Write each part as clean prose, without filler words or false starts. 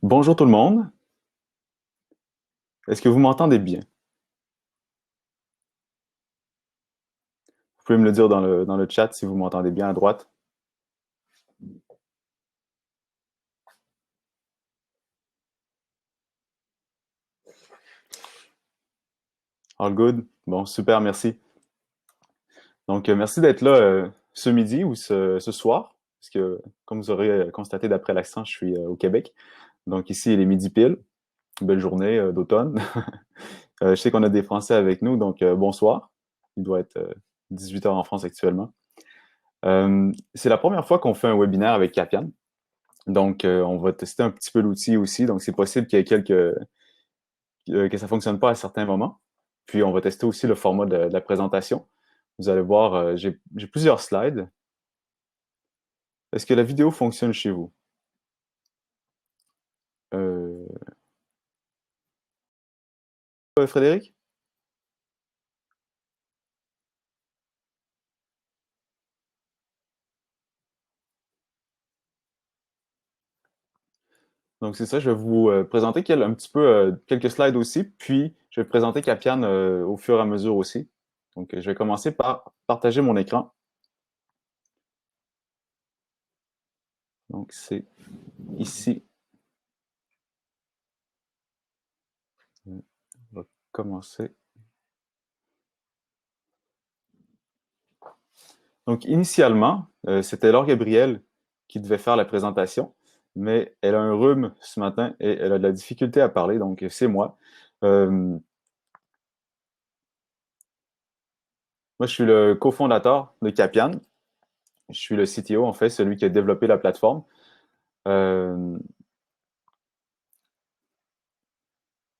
Bonjour tout le monde. Est-ce que vous m'entendez bien? Vous pouvez me le dire dans le chat si vous m'entendez bien à droite. All good? Bon, super, merci. Donc, merci d'être là ce midi ou ce soir, parce que, comme vous aurez constaté d'après l'accent, je suis au Québec. Donc, ici, il est midi pile. Belle journée d'automne. Je sais qu'on a des Français avec nous, donc bonsoir. Il doit être 18 heures en France actuellement. C'est la première fois qu'on fait un webinaire avec Capian. Donc, on va tester un petit peu l'outil aussi. Donc, c'est possible qu'il y ait que ça fonctionne pas à certains moments. Puis on va tester aussi le format de la présentation. Vous allez voir, j'ai plusieurs slides. Est-ce que la vidéo fonctionne chez vous? Euh, Frédéric? Donc c'est ça, je vais vous présenter un petit peu quelques slides aussi, puis je vais présenter Capian au fur et à mesure aussi. Donc je vais commencer par partager mon écran. Donc c'est ici. On va commencer. Donc, initialement, c'était Laure Gabriel qui devait faire la présentation, mais elle a un rhume ce matin et elle a de la difficulté à parler, donc c'est moi. Moi, je suis le cofondateur de Capian. Je suis le CTO, en fait, celui qui a développé la plateforme. Euh,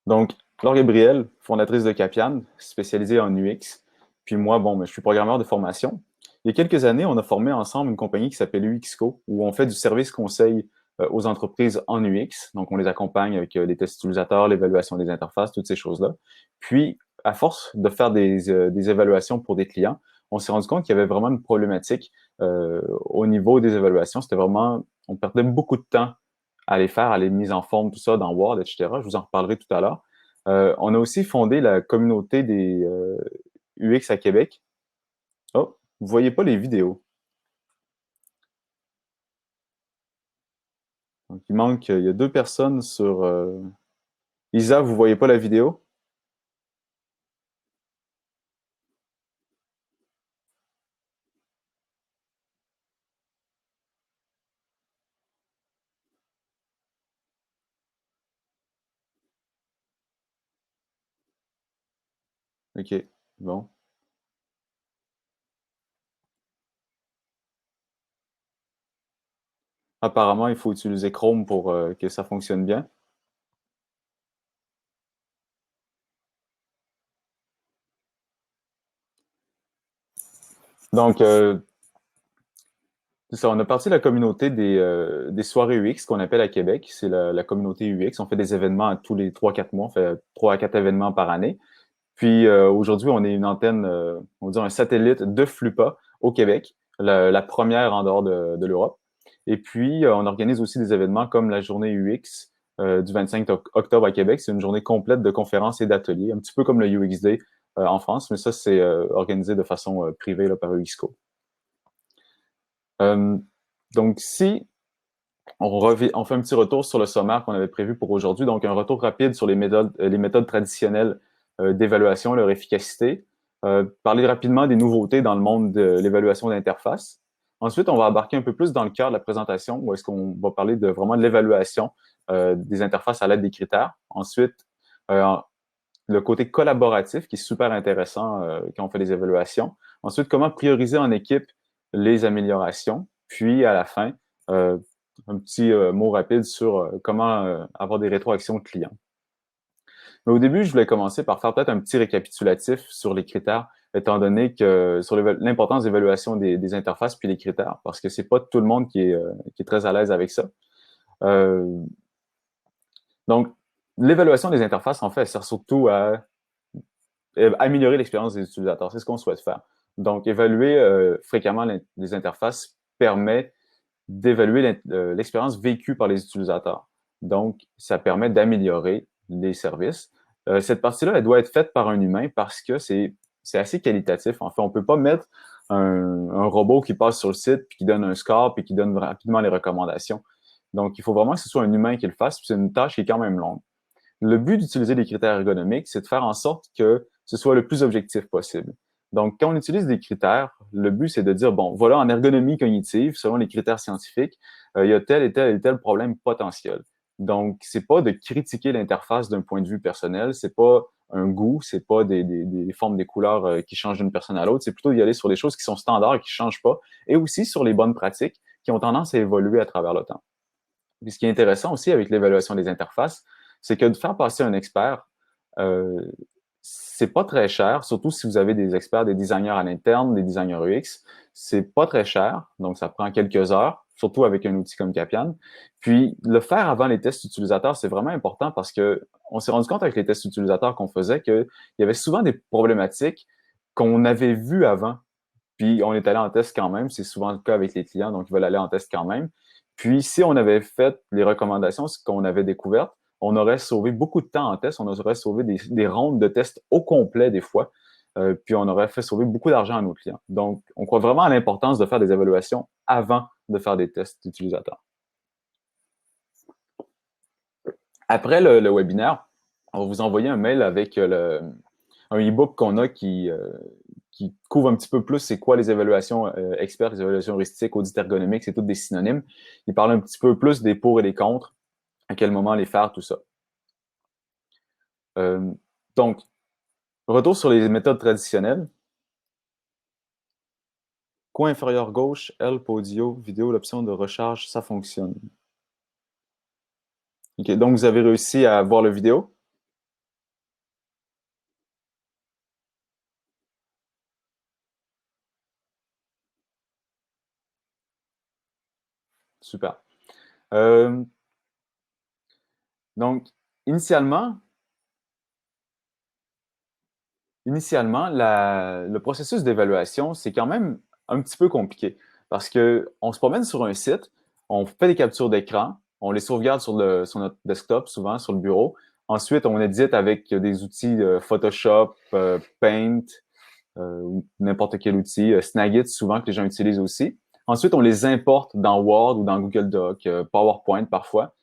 donc, Laure Gabriel, fondatrice de Capian, spécialisée en UX. Puis moi, bon, je suis programmeur de formation. Il y a quelques années, on a formé ensemble une compagnie qui s'appelle UXCO, où on fait du service conseil aux entreprises en UX. Donc, on les accompagne avec les tests utilisateurs, l'évaluation des interfaces, toutes ces choses-là. Puis, à force de faire des évaluations pour des clients, on s'est rendu compte qu'il y avait vraiment une problématique au niveau des évaluations. C'était vraiment, on perdait beaucoup de temps à les faire, à les mises en forme, tout ça dans Word, etc. Je vous en reparlerai tout à l'heure. On a aussi fondé la communauté des UX à Québec. Oh, vous voyez pas les vidéos. Donc, il y a deux personnes sur... Isa, vous voyez pas la vidéo? OK, bon. Apparemment, il faut utiliser Chrome pour que ça fonctionne bien. Donc, c'est ça, on a parti de la communauté des soirées UX qu'on appelle à Québec. C'est la communauté UX. On fait des événements tous les 3 4 mois. On fait 3 à 4 événements par année. Puis aujourd'hui, on est une antenne, on va dire un satellite de Flupa au Québec, la première en dehors de l'Europe. Et puis, on organise aussi des événements comme la journée UX du 25 octobre à Québec. C'est une journée complète de conférences et d'ateliers, un petit peu comme le UX Day en France, mais ça, c'est organisé de façon privée là, par UXCO. Euh, donc, si on fait un petit retour sur le sommaire qu'on avait prévu pour aujourd'hui. Donc, un retour rapide sur les méthodes traditionnelles d'évaluation, leur efficacité. Parler rapidement des nouveautés dans le monde de l'évaluation d'interface. Ensuite, on va embarquer un peu plus dans le cœur de la présentation, où est-ce qu'on va parler de vraiment de l'évaluation des interfaces à l'aide des critères. Ensuite, euh, le côté collaboratif qui est super intéressant quand on fait des évaluations. Ensuite, comment prioriser en équipe les améliorations. Puis, à la fin, euh, un petit mot rapide sur comment avoir des rétroactions clients. Mais au début, je voulais commencer par faire peut-être un petit récapitulatif sur les critères, étant donné que sur l'importance d'évaluation des interfaces puis les critères, parce que c'est pas tout le monde qui est très à l'aise avec ça. Euh, donc, l'évaluation des interfaces, en fait, elle sert surtout à améliorer l'expérience des utilisateurs. C'est ce qu'on souhaite faire. Donc, évaluer fréquemment les interfaces permet d'évaluer l'expérience vécue par les utilisateurs. Donc, ça permet d'améliorer les services. Cette partie-là, elle doit être faite par un humain parce que c'est assez qualitatif. En fait, on peut pas mettre un robot qui passe sur le site, puis qui donne un score, puis qui donne rapidement les recommandations. Donc, il faut vraiment que ce soit un humain qui le fasse, puis c'est une tâche qui est quand même longue. Le but d'utiliser les critères ergonomiques, c'est de faire en sorte que ce soit le plus objectif possible. Donc, quand on utilise des critères, le but, c'est de dire, bon, voilà, en ergonomie cognitive, selon les critères scientifiques, il y a tel et tel et tel problème potentiel. Donc, c'est pas de critiquer l'interface d'un point de vue personnel, c'est pas un goût, c'est pas des formes des couleurs qui changent d'une personne à l'autre, c'est plutôt d'y aller sur des choses qui sont standards et qui changent pas, et aussi sur les bonnes pratiques qui ont tendance à évoluer à travers le temps. Puis ce qui est intéressant aussi avec l'évaluation des interfaces, c'est que de faire passer un expert, euh, c'est pas très cher, surtout si vous avez des experts, des designers à l'interne, des designers UX. C'est pas très cher, donc ça prend quelques heures, surtout avec un outil comme Capian. Puis le faire avant les tests utilisateurs, c'est vraiment important parce que on s'est rendu compte avec les tests utilisateurs qu'on faisait qu'il y avait souvent des problématiques qu'on avait vues avant. Puis on est allé en test quand même, c'est souvent le cas avec les clients, donc ils veulent aller en test quand même. Puis si on avait fait les recommandations, ce qu'on avait découvert, on aurait sauvé beaucoup de temps en test, on aurait sauvé des rondes de tests au complet des fois, puis on aurait fait sauver beaucoup d'argent à nos clients. Donc, on croit vraiment à l'importance de faire des évaluations avant de faire des tests utilisateurs. Après le webinaire, on va vous envoyer un mail avec un e-book qu'on a qui couvre un petit peu plus c'est quoi les évaluations experts, les évaluations heuristiques, audit ergonomique, c'est toutes des synonymes. Il parle un petit peu plus des pour et des contre, à quel moment les faire, tout ça. Euh, donc, retour sur les méthodes traditionnelles. Coin inférieur gauche, Help Audio, vidéo, l'option de recharge, ça fonctionne. OK, donc vous avez réussi à voir la vidéo? Super. Euh, donc, initialement, le processus d'évaluation, c'est quand même un petit peu compliqué parce que on se promène sur un site, on fait des captures d'écran, on les sauvegarde sur notre desktop, souvent sur le bureau. Ensuite, on édite avec des outils Photoshop, Paint, ou n'importe quel outil, Snagit, souvent que les gens utilisent aussi. Ensuite, on les importe dans Word ou dans Google Doc, PowerPoint parfois.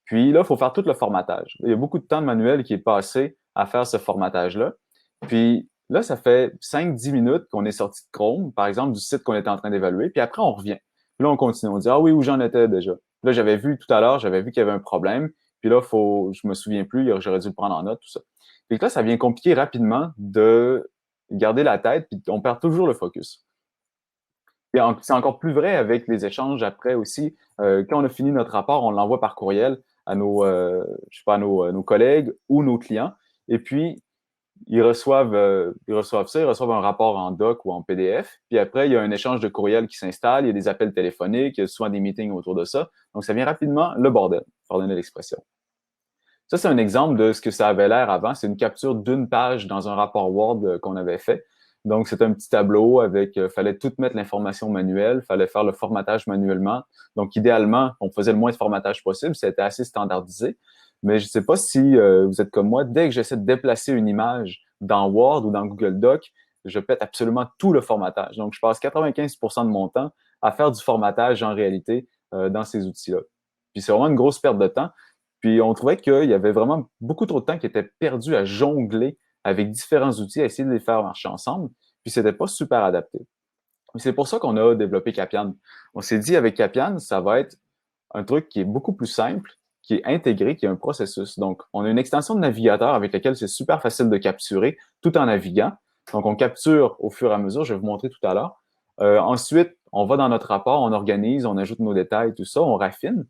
Puis là, il faut faire tout le formatage. Il y a beaucoup de temps de manuel qui est passé à faire ce formatage-là. Puis là, ça fait 5-10 minutes qu'on est sorti de Chrome, par exemple, du site qu'on était en train d'évaluer. Puis après, on revient. Puis là, on continue. On dit, ah oui, où j'en étais déjà. Puis là, j'avais vu tout à l'heure, j'avais vu qu'il y avait un problème. Puis là, je me souviens plus, j'aurais dû le prendre en note, tout ça. Puis là, ça vient compliquer rapidement de garder la tête, puis on perd toujours le focus. Et c'est encore plus vrai avec les échanges après aussi. Quand on a fini notre rapport, on l'envoie par courriel à je sais pas, nos collègues ou nos clients. Et puis, ils reçoivent ça, ils reçoivent un rapport en doc ou en PDF. Puis après, il y a un échange de courriel qui s'installe, il y a des appels téléphoniques, il y a souvent des meetings autour de ça. Donc, ça vient rapidement le bordel, pardonnez l'expression. Ça, c'est un exemple de ce que ça avait l'air avant. C'est une capture d'une page dans un rapport Word qu'on avait fait. Donc, c'est un petit tableau avec, fallait tout mettre l'information manuelle, fallait faire le formatage manuellement. Donc, idéalement, on faisait le moins de formatage possible. C'était assez standardisé. Mais je ne sais pas si vous êtes comme moi. Dès que j'essaie de déplacer une image dans Word ou dans Google Doc, je pète absolument tout le formatage. Donc, je passe 95% de mon temps à faire du formatage en réalité dans ces outils-là. Puis, c'est vraiment une grosse perte de temps. Puis on trouvait qu'il y avait vraiment beaucoup trop de temps qui était perdu à jongler avec différents outils, à essayer de les faire marcher ensemble. Puis c'était pas super adapté. C'est pour ça qu'on a développé Capian. On s'est dit avec Capian, ça va être un truc qui est beaucoup plus simple, qui est intégré, qui est un processus. Donc, on a une extension de navigateur avec laquelle c'est super facile de capturer tout en naviguant. Donc, on capture au fur et à mesure. Je vais vous montrer tout à l'heure. Ensuite, on va dans notre rapport, on organise, on ajoute nos détails, tout ça, on raffine.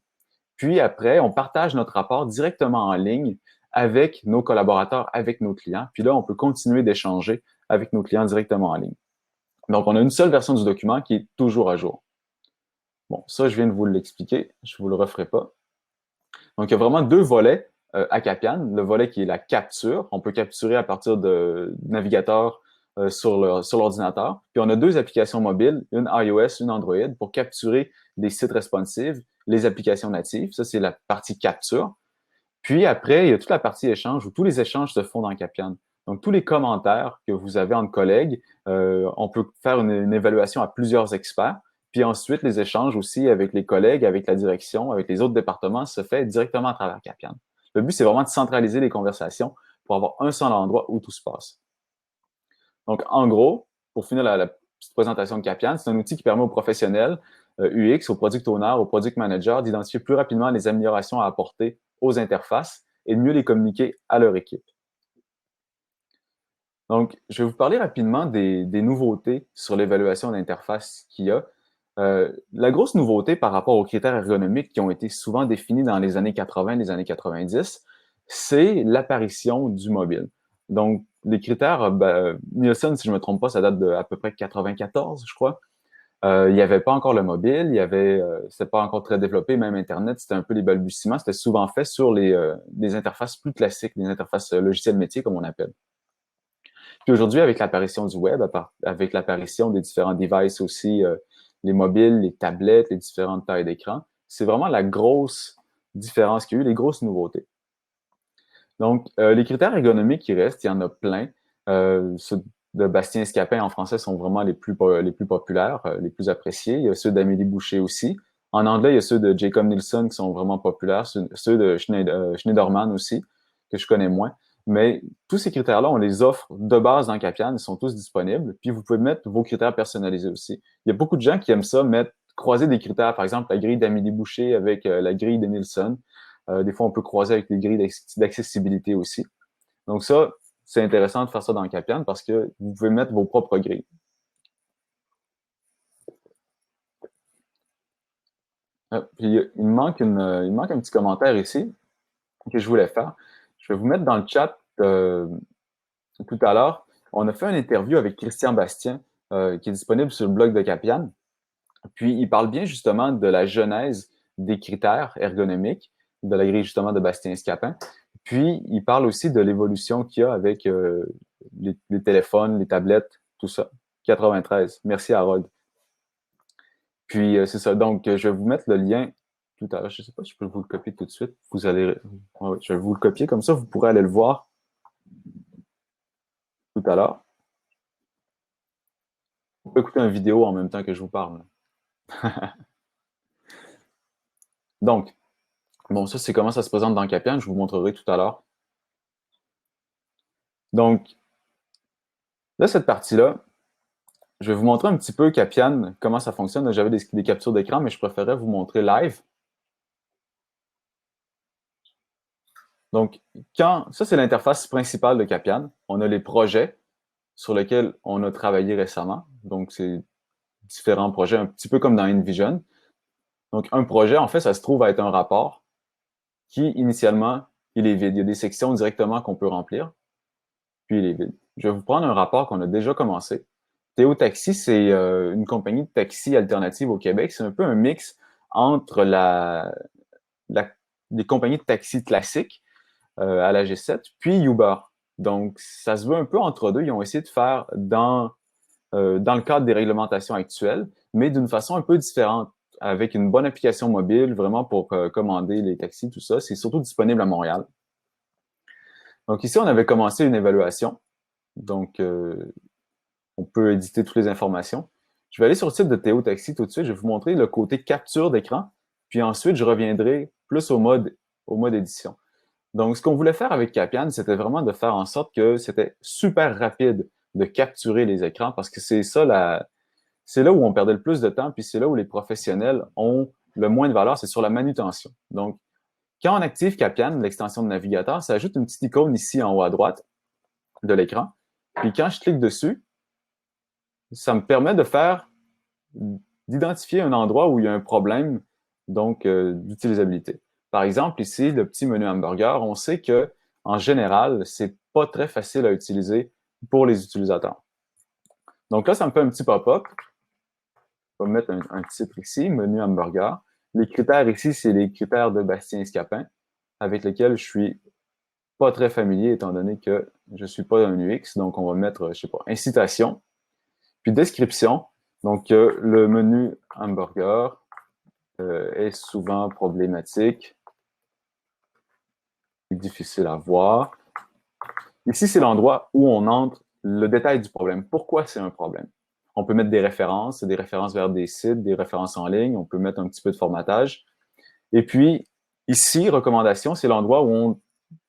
Puis après, on partage notre rapport directement en ligne avec nos collaborateurs, avec nos clients. Puis là, on peut continuer d'échanger avec nos clients directement en ligne. Donc, on a une seule version du document qui est toujours à jour. Bon, ça, je viens de vous l'expliquer. Je ne vous le referai pas. Donc, il y a vraiment deux volets à Capian. Le volet qui est la capture. On peut capturer à partir de navigateur sur l'ordinateur. Puis on a deux applications mobiles, une iOS, une Android, pour capturer les sites responsives, les applications natives. Ça, c'est la partie capture. Puis après, il y a toute la partie échange où tous les échanges se font dans Capiane. Donc, tous les commentaires que vous avez entre collègues, on peut faire une évaluation à plusieurs experts. Puis ensuite, les échanges aussi avec les collègues, avec la direction, avec les autres départements se fait directement à travers Capiane. Le but, c'est vraiment de centraliser les conversations pour avoir un seul endroit où tout se passe. Donc, en gros, pour finir la petite présentation de Capiane, c'est un outil qui permet aux professionnels UX, aux product owners, aux product managers d'identifier plus rapidement les améliorations à apporter aux interfaces et de mieux les communiquer à leur équipe. Donc, je vais vous parler rapidement des nouveautés sur l'évaluation d'interface qu'il y a. La grosse nouveauté par rapport aux critères ergonomiques qui ont été souvent définis dans les années 80, les années 90, c'est l'apparition du mobile. Donc, les critères, Nielsen, si je ne me trompe pas, ça date de à peu près 94, je crois. Il n'y avait pas encore le mobile, c'était pas encore très développé, même Internet, c'était un peu les balbutiements. C'était souvent fait sur les interfaces plus classiques, les interfaces logiciels métiers, comme on appelle. Puis aujourd'hui, avec l'apparition du web, avec l'apparition des différents devices aussi, les mobiles, les tablettes, les différentes tailles d'écran, c'est vraiment la grosse différence qu'il y a eu, les grosses nouveautés. Donc, les critères ergonomiques qui restent, il y en a plein. Ceux de Bastien Escapin en français sont vraiment les plus populaires, les plus appréciés. Il y a ceux d'Amélie Boucher aussi. En anglais, il y a ceux de Jacob Nielsen qui sont vraiment populaires, ceux de Schneiderman aussi, que je connais moins. Mais tous ces critères-là, on les offre de base dans Capiane, ils sont tous disponibles. Puis vous pouvez mettre vos critères personnalisés aussi. Il y a beaucoup de gens qui aiment ça, croiser des critères, par exemple la grille d'Amélie Boucher avec la grille de Nielsen. Des fois, on peut croiser avec les grilles d'accessibilité aussi. Donc ça, c'est intéressant de faire ça dans Capiane parce que vous pouvez mettre vos propres grilles. Puis, il me manque un petit commentaire ici que je voulais faire. Je vais vous mettre dans le chat tout à l'heure. On a fait une interview avec Christian Bastien qui est disponible sur le blog de Capiane. Puis, il parle bien justement de la genèse des critères ergonomiques, de la grille justement de Bastien Escapin. Puis, il parle aussi de l'évolution qu'il y a avec les téléphones, les tablettes, tout ça. 93. Merci, Harold. Puis, c'est ça. Donc, je vais vous mettre le lien tout à l'heure. Je ne sais pas si je peux vous le copier tout de suite. Vous allez... Ouais, je vais vous le copier. Comme ça, vous pourrez aller le voir tout à l'heure. Vous pouvez écouter une vidéo en même temps que je vous parle. Donc, bon, ça, c'est comment ça se présente dans Capiane. Je vous montrerai tout à l'heure. Donc, là, cette partie-là, je vais vous montrer un petit peu Capiane, comment ça fonctionne. J'avais des captures d'écran, mais je préférais vous montrer live. Donc, ça, c'est l'interface principale de Capiane. On a les projets sur lesquels on a travaillé récemment. Donc, c'est différents projets, un petit peu comme dans InVision. Donc, un projet, en fait, ça se trouve à être un rapport qui, initialement, il est vide. Il y a des sections directement qu'on peut remplir, puis il est vide. Je vais vous prendre un rapport qu'on a déjà commencé. Théo Taxi, c'est une compagnie de taxi alternative au Québec. C'est un peu un mix entre les compagnies de taxi classiques à la G7, puis Uber. Donc, ça se veut un peu entre deux. Ils ont essayé de faire dans le cadre des réglementations actuelles, mais d'une façon un peu différente, avec une bonne application mobile, vraiment pour commander les taxis, tout ça. C'est surtout disponible à Montréal. Donc ici, on avait commencé une évaluation. Donc, on peut éditer toutes les informations. Je vais aller sur le site de Théo Taxi tout de suite. Je vais vous montrer le côté capture d'écran. Puis ensuite, je reviendrai plus au mode édition. Donc, ce qu'on voulait faire avec Capiane, c'était vraiment de faire en sorte que c'était super rapide de capturer les écrans parce que c'est là où on perdait le plus de temps, puis c'est là où les professionnels ont le moins de valeur, c'est sur la manutention. Donc, quand on active Capiane, l'extension de navigateur, ça ajoute une petite icône ici en haut à droite de l'écran. Puis quand je clique dessus, ça me permet d'identifier un endroit où il y a un problème donc d'utilisabilité. Par exemple, ici, le petit menu hamburger, on sait que en général, c'est pas très facile à utiliser pour les utilisateurs. Donc là, ça me fait un petit pop-up. Je vais mettre un titre ici, menu hamburger. Les critères ici, c'est les critères de Bastien Escapin avec lesquels je suis pas très familier étant donné que je suis pas un UX. Donc, on va mettre, je sais pas, incitation, puis description. Donc, le menu hamburger est souvent problématique, difficile à voir. Ici, c'est l'endroit où on entre le détail du problème. Pourquoi c'est un problème? On peut mettre des références vers des sites, des références en ligne. On peut mettre un petit peu de formatage. Et puis, ici, recommandation, c'est l'endroit où on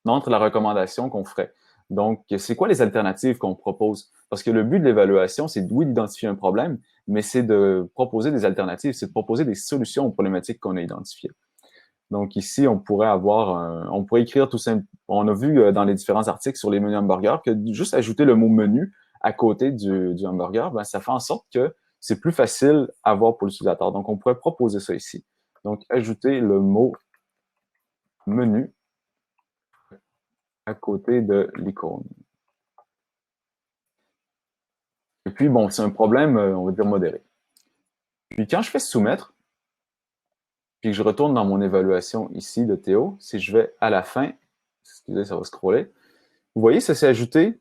entre la recommandation qu'on ferait. Donc, c'est quoi les alternatives qu'on propose? Parce que le but de l'évaluation, c'est oui d'identifier un problème, mais c'est de proposer des alternatives, c'est de proposer des solutions aux problématiques qu'on a identifiées. Donc ici, on pourrait écrire tout simplement, on a vu dans les différents articles sur les menus hamburgers que juste ajouter le mot menu à côté du hamburger, ben, ça fait en sorte que c'est plus facile à voir pour l'utilisateur. Donc on pourrait proposer ça ici. Donc ajouter le mot menu à côté de l'icône. Et puis bon, c'est un problème, on va dire modéré. Puis quand je fais soumettre, puis que je retourne dans mon évaluation ici de Théo, si je vais à la fin, excusez, ça va scroller, vous voyez, ça s'est ajouté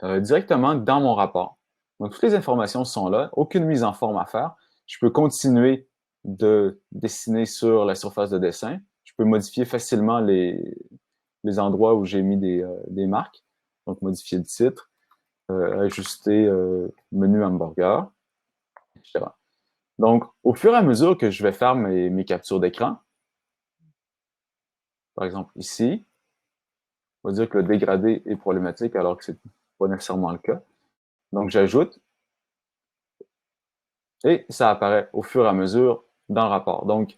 directement dans mon rapport. Donc, toutes les informations sont là, aucune mise en forme à faire. Je peux continuer de dessiner sur la surface de dessin. Je peux modifier facilement les endroits où j'ai mis des marques. Donc, modifier le titre, ajuster menu hamburger, etc. Donc, au fur et à mesure que je vais faire mes captures d'écran, par exemple ici, on va dire que le dégradé est problématique alors que ce n'est pas nécessairement le cas. Donc, j'ajoute et ça apparaît au fur et à mesure dans le rapport. Donc,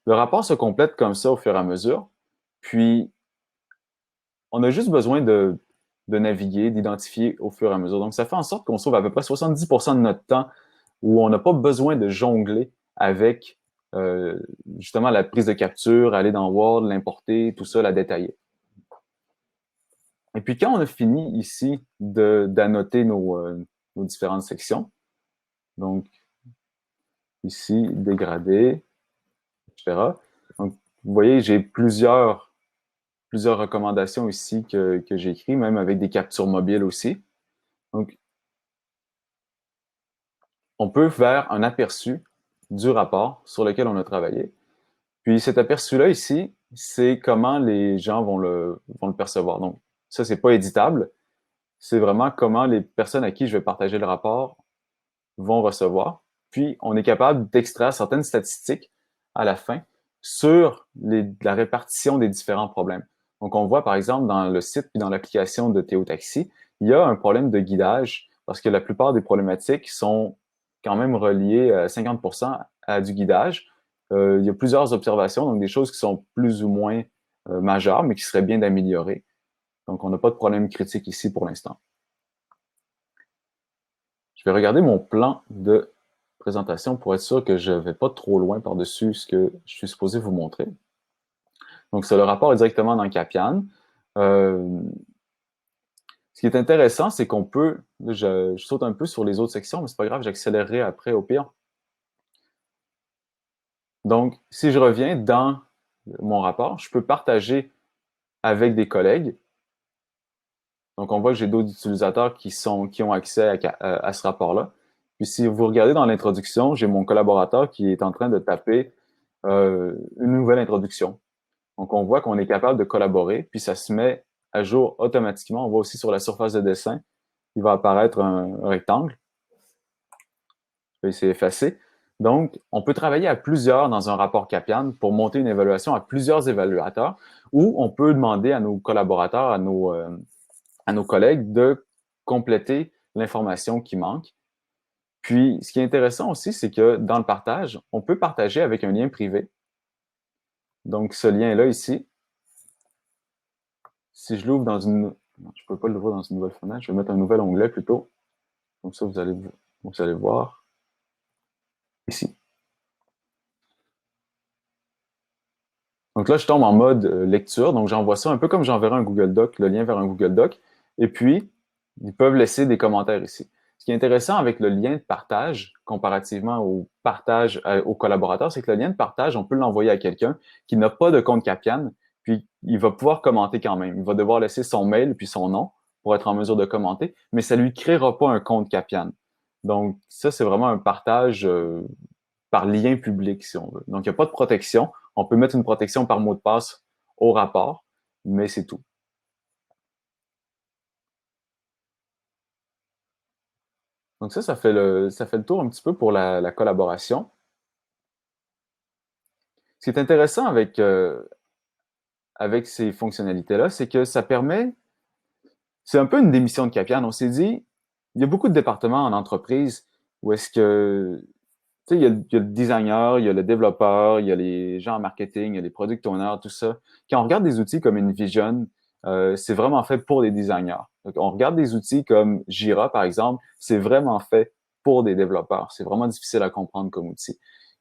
le rapport se complète comme ça au fur et à mesure, puis on a juste besoin de naviguer, d'identifier au fur et à mesure. Donc, ça fait en sorte qu'on sauve à peu près 70% de notre temps où on n'a pas besoin de jongler avec justement la prise de capture, aller dans Word, l'importer, tout ça, la détailler. Et puis, quand on a fini ici d'annoter nos différentes sections, donc ici, dégradé, etc. Donc, vous voyez, j'ai plusieurs recommandations ici que j'ai écrites, même avec des captures mobiles aussi. Donc, on peut faire un aperçu du rapport sur lequel on a travaillé. Puis cet aperçu-là ici, c'est comment les gens vont le percevoir. Donc, ça, c'est pas éditable. C'est vraiment comment les personnes à qui je vais partager le rapport vont recevoir. Puis, on est capable d'extraire certaines statistiques à la fin sur la répartition des différents problèmes. Donc, on voit, par exemple, dans le site puis dans l'application de Théo Taxi, il y a un problème de guidage parce que la plupart des problématiques sont quand même reliées à 50% à du guidage. Il y a plusieurs observations, donc des choses qui sont plus ou moins majeures, mais qui seraient bien d'améliorer. Donc, on n'a pas de problème critique ici pour l'instant. Je vais regarder mon plan de présentation pour être sûr que je ne vais pas trop loin par-dessus ce que je suis supposé vous montrer. Donc, le rapport est directement dans Capian. Ce qui est intéressant, c'est qu'on peut, je saute un peu sur les autres sections, mais c'est pas grave, j'accélérerai après au pire. Donc, si je reviens dans mon rapport, je peux partager avec des collègues. Donc, on voit que j'ai d'autres utilisateurs qui ont accès à ce rapport-là. Puis, si vous regardez dans l'introduction, j'ai mon collaborateur qui est en train de taper une nouvelle introduction. Donc, on voit qu'on est capable de collaborer, puis ça se met à jour automatiquement. On voit aussi sur la surface de dessin, il va apparaître un rectangle. Je vais essayer d'effacer. Donc, on peut travailler à plusieurs dans un rapport Capian pour monter une évaluation à plusieurs évaluateurs, ou on peut demander à nos collaborateurs, à nos collègues de compléter l'information qui manque. Puis, ce qui est intéressant aussi, c'est que dans le partage, on peut partager avec un lien privé. Donc, ce lien-là ici, si je l'ouvre dans une... Non, je ne peux pas l'ouvrir dans une nouvelle fenêtre. Je vais mettre un nouvel onglet plutôt. Comme ça, vous allez voir ici. Donc là, je tombe en mode lecture. Donc, j'envoie ça un peu comme j'enverrai un Google Doc, le lien vers un Google Doc. Et puis, ils peuvent laisser des commentaires ici. Ce qui est intéressant avec le lien de partage, comparativement au partage aux collaborateurs, c'est que le lien de partage, on peut l'envoyer à quelqu'un qui n'a pas de compte Capian, puis il va pouvoir commenter quand même. Il va devoir laisser son mail puis son nom pour être en mesure de commenter, mais ça lui créera pas un compte Capian. Donc, ça, c'est vraiment un partage par lien public, si on veut. Donc, il n'y a pas de protection. On peut mettre une protection par mot de passe au rapport, mais c'est tout. Donc ça fait le tour un petit peu pour la collaboration. Ce qui est intéressant avec ces fonctionnalités-là, c'est que ça permet, c'est un peu une démission de Capian. On s'est dit, il y a beaucoup de départements en entreprise où est-ce que, tu sais, il y a le designer, il y a le développeur, il y a les gens en marketing, il y a les product owners, tout ça. Quand on regarde des outils comme InVision, c'est vraiment fait pour les designers. Donc, on regarde des outils comme Jira, par exemple, c'est vraiment fait pour des développeurs. C'est vraiment difficile à comprendre comme outil.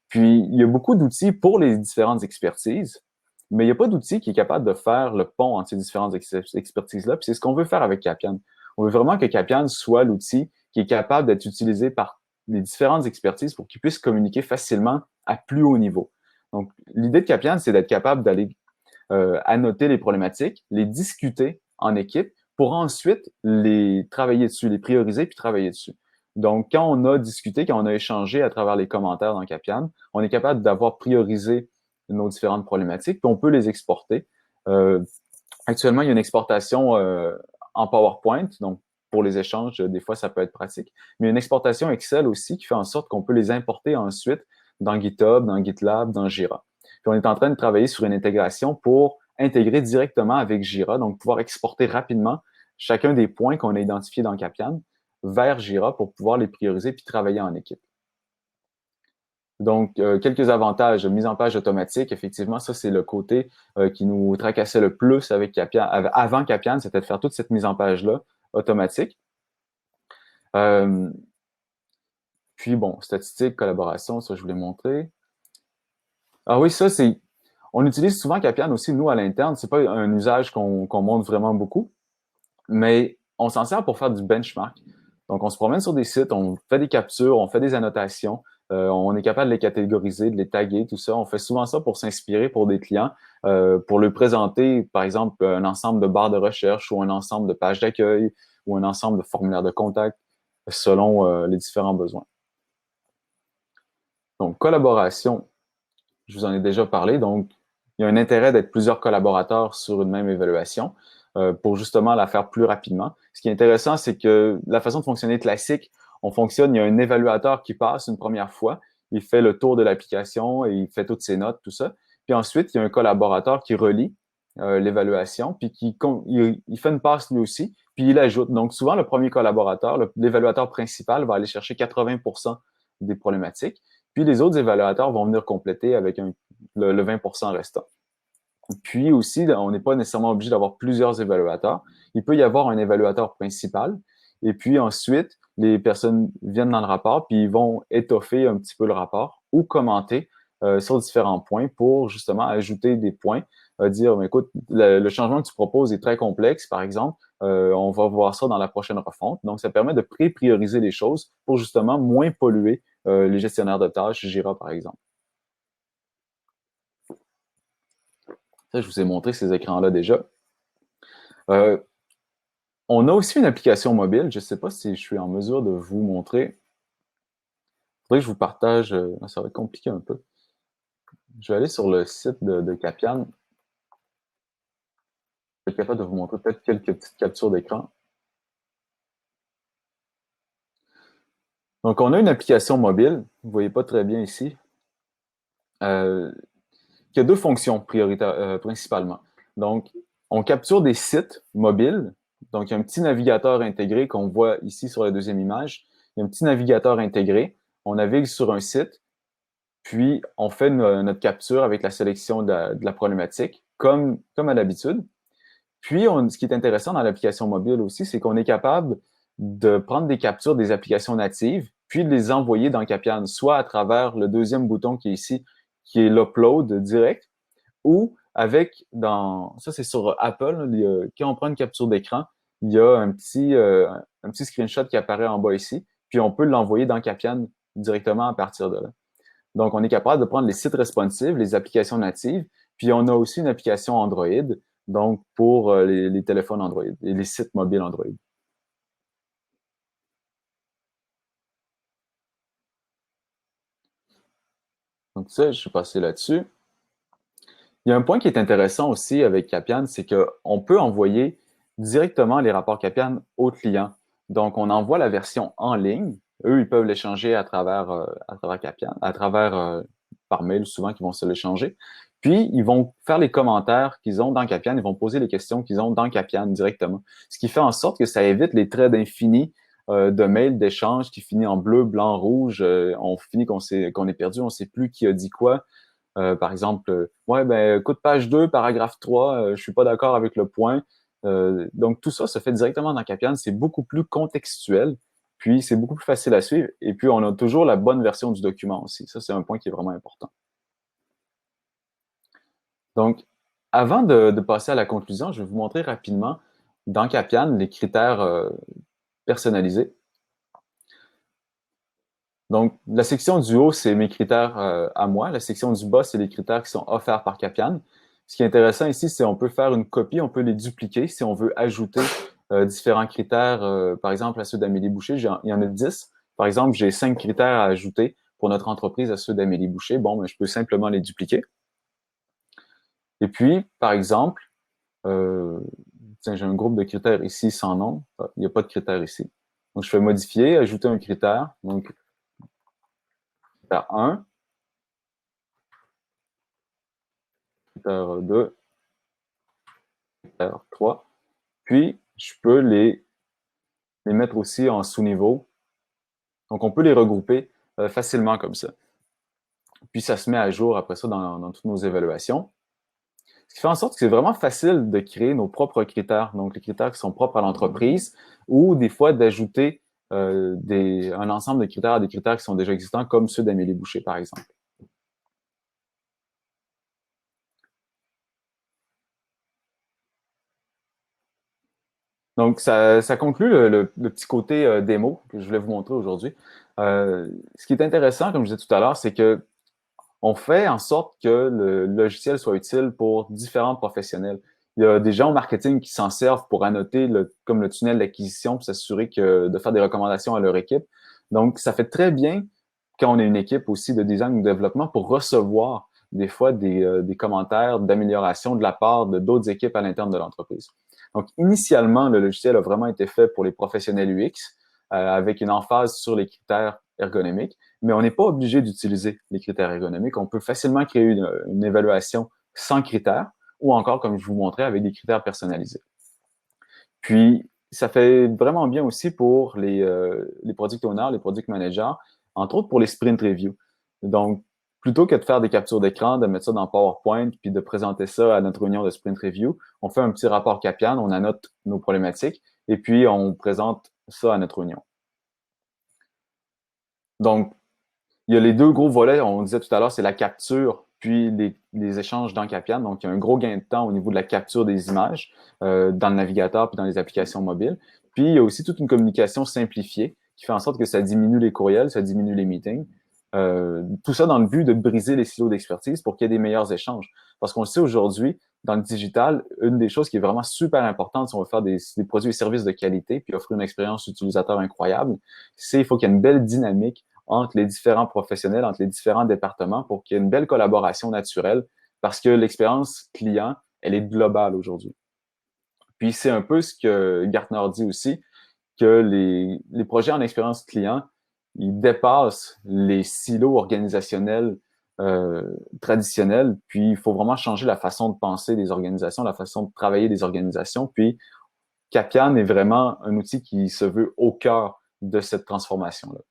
Puis, il y a beaucoup d'outils pour les différentes expertises, mais il n'y a pas d'outil qui est capable de faire le pont entre ces différentes expertises-là. Puis, c'est ce qu'on veut faire avec Capian. On veut vraiment que Capian soit l'outil qui est capable d'être utilisé par les différentes expertises pour qu'ils puissent communiquer facilement à plus haut niveau. Donc, l'idée de Capian, c'est d'être capable d'aller annoter les problématiques, les discuter en équipe pour ensuite les travailler dessus, les prioriser puis travailler dessus. Donc, quand on a discuté, quand on a échangé à travers les commentaires dans Capian, on est capable d'avoir priorisé nos différentes problématiques, puis on peut les exporter. Actuellement, il y a une exportation en PowerPoint, donc pour les échanges, des fois, ça peut être pratique. Mais il y a une exportation Excel aussi qui fait en sorte qu'on peut les importer ensuite dans GitHub, dans GitLab, dans Jira. Puis on est en train de travailler sur une intégration pour intégrer directement avec Jira, donc pouvoir exporter rapidement chacun des points qu'on a identifiés dans Capian vers Jira pour pouvoir les prioriser puis travailler en équipe. Donc, quelques avantages. Mise en page automatique, effectivement, ça, c'est le côté qui nous tracassait le plus avec Capian. Avant Capian, c'était de faire toute cette mise en page-là automatique. Euh, Puis, bon, statistiques, collaboration, ça, je voulais montrer. Ah oui, ça, c'est... On utilise souvent Capian aussi, nous, à l'interne. C'est pas un usage qu'on montre vraiment beaucoup, mais on s'en sert pour faire du benchmark. Donc, on se promène sur des sites, on fait des captures, on fait des annotations, on est capable de les catégoriser, de les taguer, tout ça. On fait souvent ça pour s'inspirer pour des clients, pour leur présenter, par exemple, un ensemble de barres de recherche ou un ensemble de pages d'accueil ou un ensemble de formulaires de contact selon les différents besoins. Donc, collaboration, je vous en ai déjà parlé. Donc, il y a un intérêt d'être plusieurs collaborateurs sur une même évaluation pour justement la faire plus rapidement. Ce qui est intéressant, c'est que la façon de fonctionner classique, on fonctionne, il y a un évaluateur qui passe une première fois, il fait le tour de l'application et il fait toutes ses notes, tout ça. Puis ensuite, il y a un collaborateur qui relie l'évaluation, puis il fait une passe lui aussi, puis il ajoute. Donc, souvent, le premier collaborateur, l'évaluateur principal, va aller chercher 80% des problématiques, puis les autres évaluateurs vont venir compléter avec le 20% restant. Puis aussi, on n'est pas nécessairement obligé d'avoir plusieurs évaluateurs. Il peut y avoir un évaluateur principal. Et puis ensuite, les personnes viennent dans le rapport, puis ils vont étoffer un petit peu le rapport ou commenter sur différents points pour justement ajouter des points, dire, écoute, le changement que tu proposes est très complexe, par exemple, on va voir ça dans la prochaine refonte. Donc, ça permet de pré-prioriser les choses pour justement moins polluer les gestionnaires de tâches, Jira, par exemple. Ça, je vous ai montré ces écrans-là déjà. On a aussi une application mobile. Je ne sais pas si je suis en mesure de vous montrer. Il faudrait que je vous partage. Ça va être compliqué un peu. Je vais aller sur le site de Capian. Je vais être capable de vous montrer peut-être quelques petites captures d'écran. Donc, on a une application mobile. Vous ne voyez pas très bien ici. Qui a deux fonctions prioritaires, principalement. Donc, on capture des sites mobiles. Donc, il y a un petit navigateur intégré qu'on voit ici sur la deuxième image. Il y a un petit navigateur intégré. On navigue sur un site, puis on fait notre capture avec la sélection de la problématique, comme à l'habitude. Puis, ce qui est intéressant dans l'application mobile aussi, c'est qu'on est capable de prendre des captures des applications natives, puis de les envoyer dans Capian, soit à travers le deuxième bouton qui est ici, qui est l'upload direct, ou ça c'est sur Apple, quand on prend une capture d'écran, il y a un petit screenshot qui apparaît en bas ici, puis on peut l'envoyer dans Capian directement à partir de là. Donc, on est capable de prendre les sites responsives, les applications natives, puis on a aussi une application Android donc pour les téléphones Android et les sites mobiles Android. Donc ça, je suis passé là-dessus. Il y a un point qui est intéressant aussi avec Capian, c'est qu'on peut envoyer directement les rapports Capian au client. Donc, on envoie la version en ligne. Eux, ils peuvent l'échanger à travers Capian, par mail souvent qu'ils vont se l'échanger. Puis, ils vont faire les commentaires qu'ils ont dans Capian, ils vont poser les questions qu'ils ont dans Capian directement. Ce qui fait en sorte que ça évite les threads infinis de mails d'échange qui finit en bleu, blanc, rouge. On finit qu'on est perdu, on ne sait plus qui a dit quoi. Par exemple, ouais, ben, écoute, page 2, paragraphe 3, je suis pas d'accord avec le point. Donc, tout ça se fait directement dans Capian. C'est beaucoup plus contextuel, puis c'est beaucoup plus facile à suivre. Et puis, on a toujours la bonne version du document aussi. Ça, c'est un point qui est vraiment important. Donc, avant de passer à la conclusion, je vais vous montrer rapidement dans Capian les critères personnalisés. Donc, la section du haut, c'est mes critères à moi. La section du bas, c'est les critères qui sont offerts par Capian. Ce qui est intéressant ici, c'est qu'on peut faire une copie, on peut les dupliquer si on veut ajouter différents critères, par exemple à ceux d'Amélie Boucher. Il y en a 10. Par exemple, j'ai 5 critères à ajouter pour notre entreprise à ceux d'Amélie Boucher. Bon, ben, je peux simplement les dupliquer. Et puis, par exemple, euh, tiens, j'ai un groupe de critères ici sans nom. Ah, il n'y a pas de critères ici. Donc, je fais modifier, ajouter un critère. Donc, critère 1, critère 2, critère 3. Puis, je peux les mettre aussi en sous-niveau. Donc, on peut les regrouper facilement comme ça. Puis, ça se met à jour après ça dans toutes nos évaluations. Ce qui fait en sorte que c'est vraiment facile de créer nos propres critères, donc les critères qui sont propres à l'entreprise, ou des fois d'ajouter un ensemble de critères à des critères qui sont déjà existants, comme ceux d'Amélie Boucher, par exemple. Donc, ça conclut le petit côté démo que je voulais vous montrer aujourd'hui. Ce qui est intéressant, comme je disais tout à l'heure, c'est que on fait en sorte que le logiciel soit utile pour différents professionnels. Il y a des gens au marketing qui s'en servent pour annoter comme le tunnel d'acquisition, pour s'assurer de faire des recommandations à leur équipe. Donc, ça fait très bien quand on a une équipe aussi de design ou de développement pour recevoir des fois des commentaires d'amélioration de la part de d'autres équipes à l'interne de l'entreprise. Donc, initialement, le logiciel a vraiment été fait pour les professionnels UX avec une emphase sur les critères ergonomiques, mais on n'est pas obligé d'utiliser les critères ergonomiques. On peut facilement créer une évaluation sans critères ou encore, comme je vous montrais, avec des critères personnalisés. Puis, ça fait vraiment bien aussi pour les product owners, les product managers, entre autres pour les sprint reviews. Donc, plutôt que de faire des captures d'écran, de mettre ça dans PowerPoint, puis de présenter ça à notre réunion de sprint review, on fait un petit rapport Capian, on annote nos problématiques, et puis on présente ça à notre réunion. Donc, il y a les deux gros volets, on disait tout à l'heure, c'est la capture, puis les échanges dans Capian. Donc, il y a un gros gain de temps au niveau de la capture des images dans le navigateur puis dans les applications mobiles. Puis, il y a aussi toute une communication simplifiée qui fait en sorte que ça diminue les courriels, ça diminue les meetings. Tout ça dans le but de briser les silos d'expertise pour qu'il y ait des meilleurs échanges. Parce qu'on le sait aujourd'hui, dans le digital, une des choses qui est vraiment super importante si on veut faire des produits et services de qualité puis offrir une expérience utilisateur incroyable, c'est qu'il faut qu'il y ait une belle dynamique entre les différents professionnels, entre les différents départements pour qu'il y ait une belle collaboration naturelle parce que l'expérience client, elle est globale aujourd'hui. Puis c'est un peu ce que Gartner dit aussi, que les projets en expérience client, ils dépassent les silos organisationnels traditionnels, puis il faut vraiment changer la façon de penser des organisations, la façon de travailler des organisations, puis Capian est vraiment un outil qui se veut au cœur de cette transformation-là.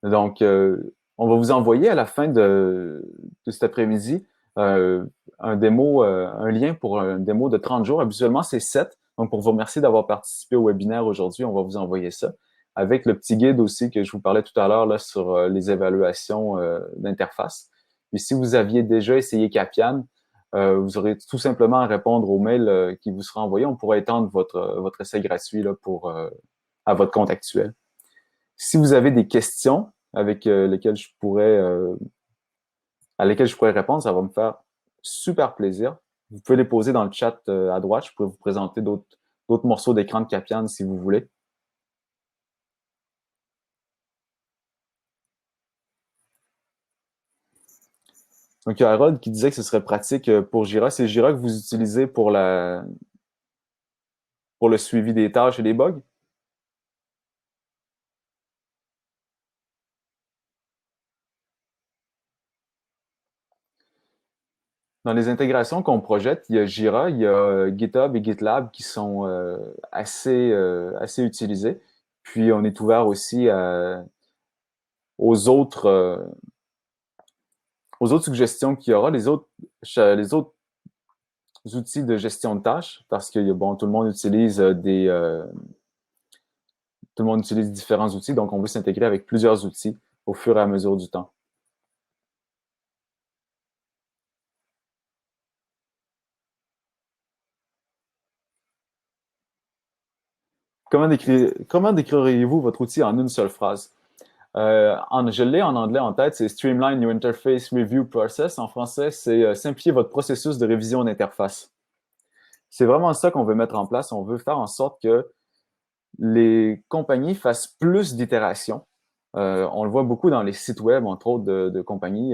Donc, on va vous envoyer à la fin de cet après-midi un lien pour un démo de 30 jours. Habituellement, c'est 7. Donc, pour vous remercier d'avoir participé au webinaire aujourd'hui, on va vous envoyer ça avec le petit guide aussi que je vous parlais tout à l'heure là, sur les évaluations d'interface. Puis, si vous aviez déjà essayé Capian, vous aurez tout simplement à répondre au mail qui vous sera envoyé. On pourra étendre votre essai gratuit là, à votre compte actuel. Si vous avez des questions avec à lesquelles je pourrais répondre, ça va me faire super plaisir. Vous pouvez les poser dans le chat à droite. Je pourrais vous présenter d'autres morceaux d'écran de Capiane si vous voulez. Donc, il y a Harold qui disait que ce serait pratique pour Jira. C'est Jira que vous utilisez pour pour le suivi des tâches et des bugs? Dans les intégrations qu'on projette, il y a Jira, il y a GitHub et GitLab qui sont assez utilisés. Puis, on est ouvert aussi aux autres, euh, aux autres suggestions qu'il y aura, les autres outils de gestion de tâches, parce que bon, tout le monde utilise différents outils, donc on veut s'intégrer avec plusieurs outils au fur et à mesure du temps. Comment décririez-vous votre outil en une seule phrase? Je l'ai en anglais en tête, c'est Streamline Your Interface Review Process. En français, c'est simplifier votre processus de révision d'interface. C'est vraiment ça qu'on veut mettre en place. On veut faire en sorte que les compagnies fassent plus d'itérations. On le voit beaucoup dans les sites web, entre autres, de compagnies,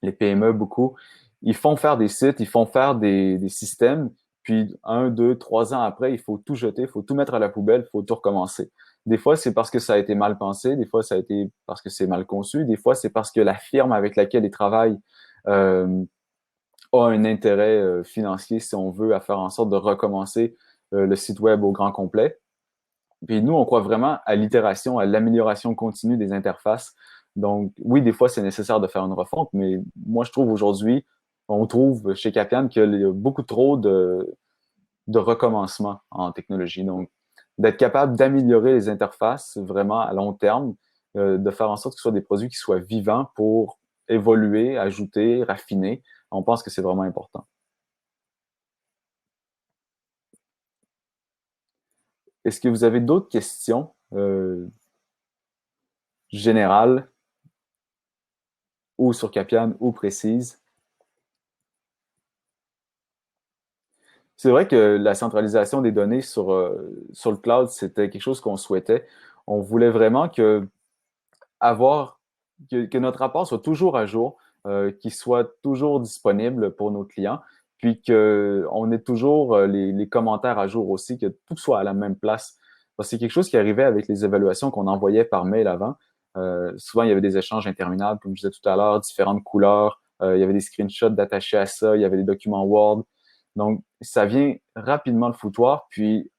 les PME beaucoup. Ils font faire des sites, ils font faire des systèmes, puis 1, 2, 3 ans après, il faut tout jeter, il faut tout mettre à la poubelle, il faut tout recommencer. Des fois, c'est parce que ça a été mal pensé, des fois, ça a été parce que c'est mal conçu, des fois, c'est parce que la firme avec laquelle ils travaillent a un intérêt financier, si on veut, à faire en sorte de recommencer le site web au grand complet. Puis nous, on croit vraiment à l'itération, à l'amélioration continue des interfaces. Donc, oui, des fois, c'est nécessaire de faire une refonte, mais moi, je trouve aujourd'hui, on trouve chez Capian qu'il y a beaucoup trop de recommencement en technologie. Donc, d'être capable d'améliorer les interfaces vraiment à long terme, de faire en sorte que ce soit des produits qui soient vivants pour évoluer, ajouter, raffiner, on pense que c'est vraiment important. Est-ce que vous avez d'autres questions générales ou sur Capian ou précises? C'est vrai que la centralisation des données sur le cloud, c'était quelque chose qu'on souhaitait. On voulait vraiment que notre rapport soit toujours à jour, qu'il soit toujours disponible pour nos clients, puis qu'on ait toujours les commentaires à jour aussi, que tout soit à la même place. C'est quelque chose qui arrivait avec les évaluations qu'on envoyait par mail avant. Souvent, il y avait des échanges interminables, comme je disais tout à l'heure, différentes couleurs. Il y avait des screenshots d'attachés à ça, il y avait des documents Word. Donc, ça vient rapidement le foutoir, puis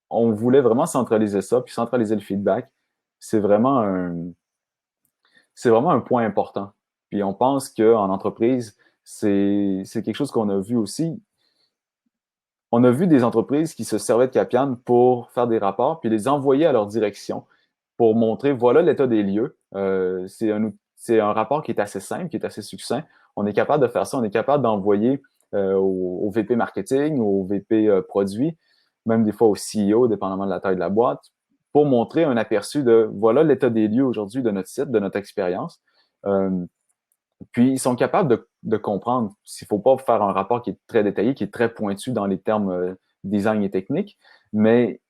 on voulait vraiment centraliser ça, puis centraliser le feedback. C'est vraiment un, c'est vraiment un point important. Puis on pense qu'en entreprise, c'est quelque chose qu'on a vu aussi. On a vu des entreprises qui se servaient de Capian pour faire des rapports, puis les envoyer à leur direction pour montrer, voilà l'état des lieux. C'est un rapport qui est assez simple, qui est assez succinct. On est capable de faire ça, on est capable d'envoyer au VP marketing, au VP produit, même des fois au CEO, dépendamment de la taille de la boîte, pour montrer un aperçu de, voilà l'état des lieux aujourd'hui de notre site, de notre expérience. Euh, Puis, ils sont capables de comprendre s'il ne faut pas faire un rapport qui est très détaillé, qui est très pointu dans les termes design et technique, mais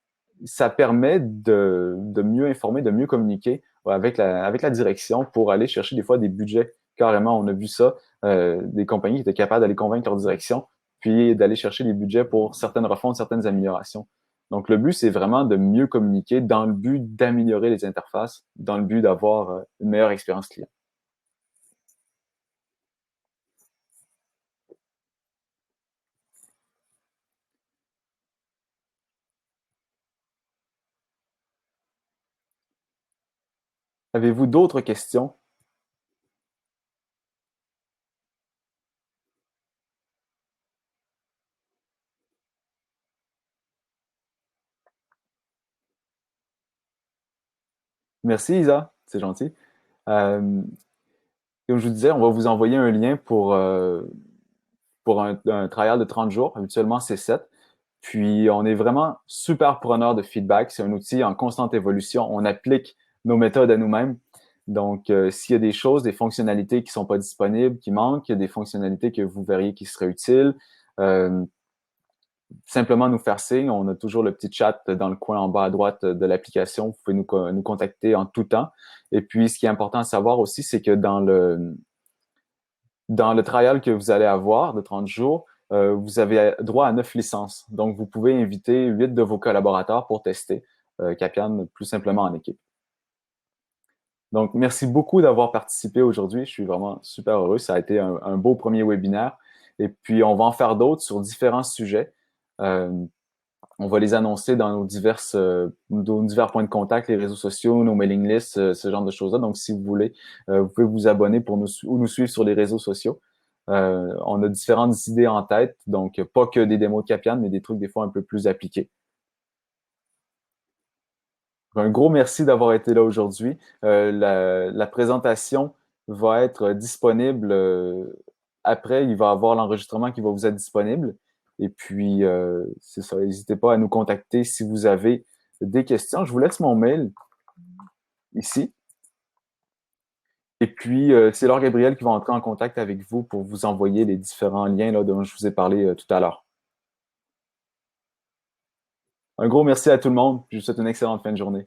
ça permet de mieux informer, de mieux communiquer avec la direction pour aller chercher des fois des budgets. Carrément, on a vu ça, des compagnies qui étaient capables d'aller convaincre leur direction, puis d'aller chercher des budgets pour certaines refontes, certaines améliorations. Donc, le but, c'est vraiment de mieux communiquer dans le but d'améliorer les interfaces, dans le but d'avoir une meilleure expérience client. Avez-vous d'autres questions? Merci, Isa. C'est gentil. Euh, Comme je vous disais, on va vous envoyer un lien pour un trial de 30 jours. Habituellement, c'est 7. Puis, on est vraiment super preneur de feedback. C'est un outil en constante évolution. On applique nos méthodes à nous-mêmes. Donc, s'il y a des choses, des fonctionnalités qui sont pas disponibles, qui manquent, il y a des fonctionnalités que vous verriez qui seraient utiles, simplement nous faire signe. On a toujours le petit chat dans le coin en bas à droite de l'application. Vous pouvez nous contacter en tout temps. Et puis, ce qui est important à savoir aussi, c'est que dans le trial que vous allez avoir de 30 jours, vous avez droit à 9 licences. Donc, vous pouvez inviter 8 de vos collaborateurs pour tester Capian plus simplement en équipe. Donc, merci beaucoup d'avoir participé aujourd'hui. Je suis vraiment super heureux. Ça a été un beau premier webinaire. Et puis, on va en faire d'autres sur différents sujets. On va les annoncer dans nos divers points de contact, les réseaux sociaux, nos mailing lists, ce genre de choses-là. Donc, si vous voulez, vous pouvez vous abonner ou nous suivre sur les réseaux sociaux. On a différentes idées en tête, donc pas que des démos de Capian, mais des trucs des fois un peu plus appliqués. Un gros merci d'avoir été là aujourd'hui. La présentation va être disponible après. Il va y avoir l'enregistrement qui va vous être disponible. Et puis, c'est ça. N'hésitez pas à nous contacter si vous avez des questions. Je vous laisse mon mail ici. Et puis, c'est Laure Gabriel qui va entrer en contact avec vous pour vous envoyer les différents liens là, dont je vous ai parlé tout à l'heure. Un gros merci à tout le monde. Je vous souhaite une excellente fin de journée.